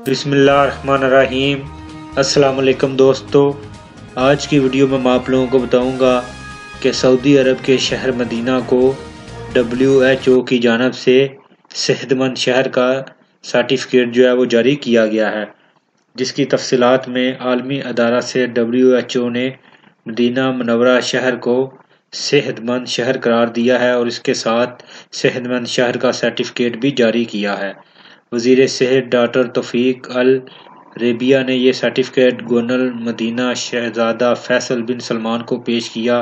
बिस्मिल्लाहिर्रहमानिर्रहीम। अस्सलाम वालेकुम दोस्तों, आज की वीडियो में मैं आप लोगों को बताऊंगा कि सऊदी अरब के शहर मदीना को WHO की जानिब से सेहतमंद शहर का सर्टिफिकेट जो है वो जारी किया गया है, जिसकी तफसीलात में आलमी अदारा से WHO ने मदीना मुनव्वरा शहर को सेहतमंद शहर करार दिया है और इसके साथ सेहतमंद शहर का सर्टिफिकेट भी जारी किया है। वज़ीर सेहत डॉक्टर तौफीक अल रेबिया ने यह सर्टिफिकेट गवर्नर मदीना शहजादा फैसल बिन सलमान को पेश किया।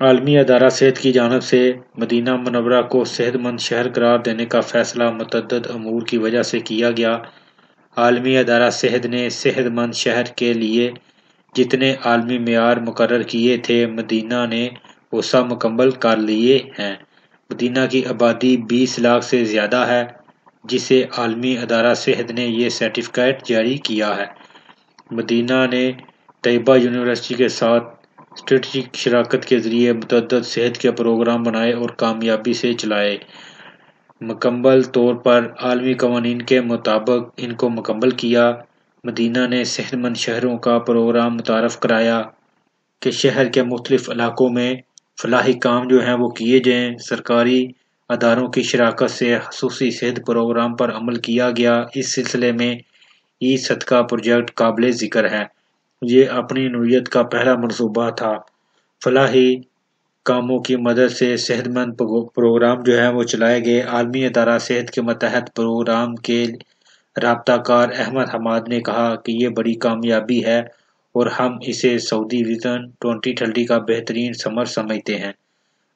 आलमी अदारा सेहत की जानिब से मदीना मुनव्वरा को सेहतमंद शहर करार देने का फैसला मुतअद्दिद अमूर की वजह से किया गया। आलमी अदारा सेहत ने सेहतमंद शहर के लिए जितने आलमी मेयार मुकर्रर किए थे, मदीना ने वो सब मुकम्मल कर लिए हैं। मदीना की आबादी 20 लाख से ज़्यादा है, जिसे आलमी अदारा सेहत ने यह सर्टिफिकेट जारी किया है। मदीना ने तैयबा यूनिवर्सिटी के साथ स्ट्रेटजिक शराकत के ज़रिए मुतअद्दिद सेहत के प्रोग्राम बनाए और कामयाबी से चलाए। मुकम्मल तौर पर आलमी कवानीन के मुताबिक इनको मुकम्मल किया। मदीना ने सेहतमंद शहरों का प्रोग्राम मुतारफ़ कराया कि शहर के मुख्तलिफ इलाकों में फलाही काम जो हैं वो किए जाएँ। सरकारी अदारों की शराकत से ख़ुसूसी सेहत प्रोग्राम पर अमल किया गया। इस सिलसिले में ई सदका प्रोजेक्ट काबिल ज़िक्र है। ये अपनी नौइयत का पहला मनसूबा था। फलाही कामों की मदद से सेहतमंद प्रोग्राम जो है वो चलाए गए। आलमी अदारा सेहत के मतहत प्रोग्राम के राब्ताकार अहमद हमाद ने कहा कि ये बड़ी कामयाबी है और हम इसे सऊदी विज़न 2030 का बेहतरीन समर समझते हैं।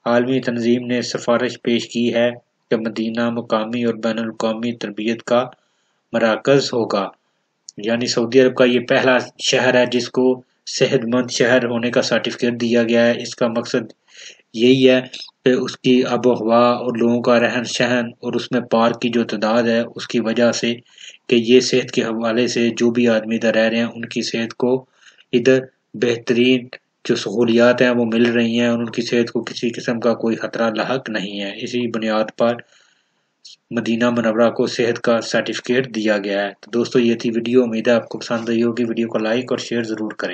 आलमी तंजीम ने सिफारिश पेश की है कि मदीना मुकामी और बैनुल-अक़वामी तरबियत का मराकज़ होगा। यानी सऊदी अरब का ये पहला शहर है जिसको सेहतमंद शहर होने का सर्टिफिकेट दिया गया है। इसका मकसद यही है कि उसकी आबो-हवा और लोगों का रहन-सहन और उसमें पार्क की जो तादाद है उसकी वजह से कि ये सेहत के हवाले से जो भी आदमी इधर रह रहे हैं उनकी सेहत को इधर बेहतरीन जो सहूलियात हैं वो मिल रही हैं और उनकी सेहत को किसी किस्म का कोई खतरा लाहक नहीं है। इसी बुनियाद पर मदीना मुनव्वरा को सेहत का सर्टिफिकेट दिया गया है। तो दोस्तों, ये थी वीडियो। उम्मीद है आपको पसंद आई होगी। वीडियो को लाइक और शेयर ज़रूर करें।